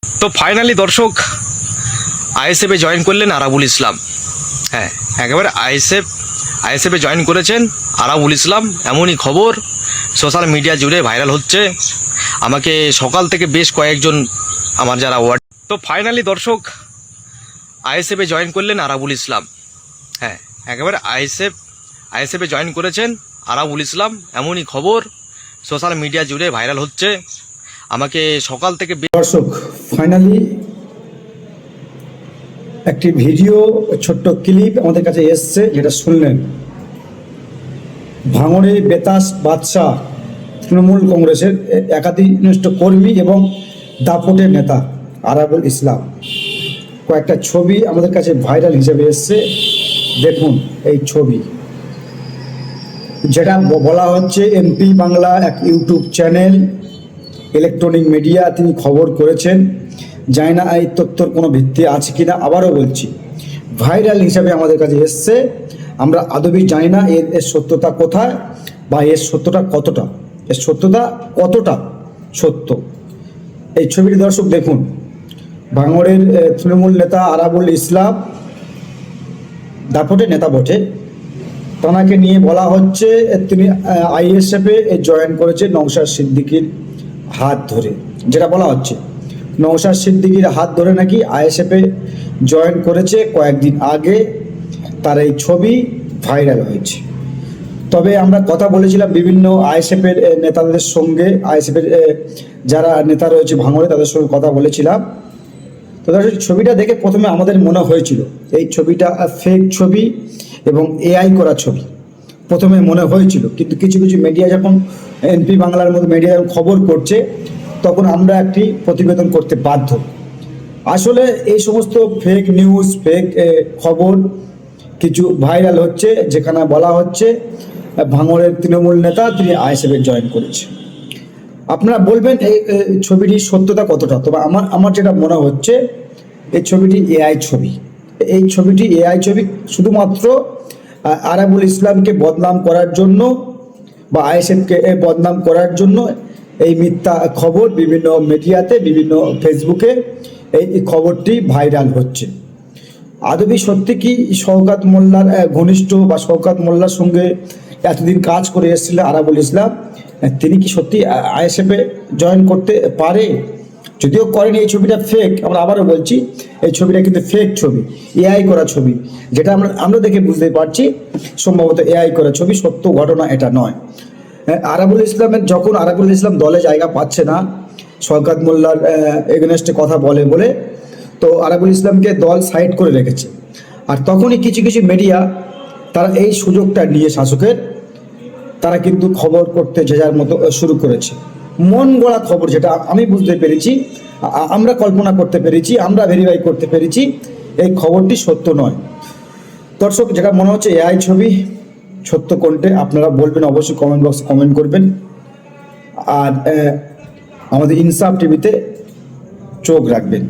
তো ফাইনালি দর্শক আইএসএফে জয়েন করলেন আরাবুল ইসলাম। হ্যাঁ, একেবারে আইএসএফে জয়েন করেছেন আরাবুল ইসলাম। এমনই খবর সোশ্যাল মিডিয়া জুড়ে ভাইরাল হচ্ছে। আমাকে সকাল থেকে বেশ কয়েকজন আমার যারা ওয়ার্ড, তো ফাইনালি দর্শক আইএসএফে জয়েন করলেন আরাবুল ইসলাম। হ্যাঁ, একেবারে আইএসএফে জয়েন করেছেন আরাবুল ইসলাম। এমনই খবর সোশ্যাল মিডিয়া জুড়ে ভাইরাল হচ্ছে। আমাকে সকাল থেকে দর্শক ফাইনালি একটি ভিডিও ছোট্ট ক্লিপ আমাদের কাছে এসছে, যেটা শুনলেন। ভাঙড়ে বেতাস বাদশাহ তৃণমূল কংগ্রেসের একাধিক কর্মী এবং দাপটের নেতা আরাবুল ইসলাম, কয়েকটা ছবি আমাদের কাছে ভাইরাল হিসেবে এসছে। দেখুন এই ছবি, যেটা বলা হচ্ছে এমপি বাংলা এক ইউটিউব চ্যানেল, ইলেকট্রনিক মিডিয়া তিনি খবর করেছেন। জানি না এই তথ্যর কোনো ভিত্তি আছে কিনা, আবারও বলছি ভাইরাল হিসাবে আমাদের কাছে এসছে। আমরা আদবি জানি না এর সত্যতা কোথায় বা এর সত্যতা কতটা, সত্য। এই ছবিটি দর্শক দেখুন, ভাঙড়ের তৃণমূল নেতা আরাবুল ইসলাম, দাপটে নেতা বটে, তাকে নিয়ে বলা হচ্ছে তিনি আইএসএফে জয়েন করেছে নওশাদ সিদ্দিকীর হাত ধরে। যেটা বলা হচ্ছে নওশাদ সিদ্দিকীর হাত ধরে নাকি আইএসএফে জয়েন করেছে কয়েকদিন আগে, তার এই ছবি ভাইরাল হয়েছে। তবে আমরা কথা বলেছিলাম বিভিন্ন আইএসএফের নেতাদের সঙ্গে, আইএসএফের যারা নেতা রয়েছে ভাঙড়ে তাদের সঙ্গে কথা বলেছিলাম। তো ছবিটা দেখে প্রথমে আমাদের মনে হয়েছিল এই ছবিটা ফেক ছবি এবং এআই করা ছবি, প্রথমে মনে হয়েছিল। কিন্তু কিছু কিছু মিডিয়া যখন এমপি বাংলার মতো মিডিয়া যখন খবর করছে, তখন আমরা একটি প্রতিবেদন করতে বাধ্য। আসলে এই সমস্ত ফেক নিউজ, ফেক খবর কিছু ভাইরাল হচ্ছে, যেখানে বলা হচ্ছে ভাঙড়ের তৃণমূল নেতা তিনি আইএসএফে জয়েন করেছে। আপনারা বলবেন এই ছবিটির সত্যতা কতটা। তবে আমার যেটা মনে হচ্ছে এই ছবিটি এআই ছবি। এই ছবিটি এআই ছবি শুধুমাত্র আরাবুল ইসলামকে বদনাম করার জন্য বা আইএসএফকে বদনাম করার জন্য এই মিথ্যা খবর বিভিন্ন মিডিয়াতে, বিভিন্ন ফেসবুকে এই খবরটি ভাইরাল হচ্ছে। আদবি সত্যি কি শওকত মোল্লার ঘনিষ্ঠ বা শওকত মোল্লার সঙ্গে এতদিন কাজ করে এসেছিলেন আরাবুল ইসলাম, তিনি কি সত্যি আইএসএফে জয়েন করতে পারে? যদিও করেন, এই ছবিটা ফেক। আমরা আবারও বলছি এই ছবিটা কিন্তু ফেক ছবি, এআই করা ছবি, যেটা আমরা দেখে বুঝতে পারছি সম্ভবত এআই করা ছবি, সত্য ঘটনা এটা নয়। আরাবুল ইসলাম দলে জায়গা পাচ্ছে না, শওকত মোল্লার এগেনস্টে কথা বলে তো আরাবুল ইসলামকে দল সাইড করে রেখেছে। আর তখনই কিছু কিছু মিডিয়া তারা এই সুযোগটা নিয়ে শাসকের, তারা কিন্তু খবর করতে যে যার মতো শুরু করেছে। মন গড়া খবর, যেটা আমি বুঝতে পেরেছি, আমরা কল্পনা করতে পেরেছি, আমরা ভেরিফাই করতে পেরেছি এই খবরটি সত্য নয়। দর্শক, যেটা মনে হচ্ছে এআই ছবি, সত্য কোনটে আপনারা বলবেন, অবশ্যই কমেন্ট বক্সে কমেন্ট করবেন। আর আমাদের ইনসাফ টিভিতে চোখ রাখবেন।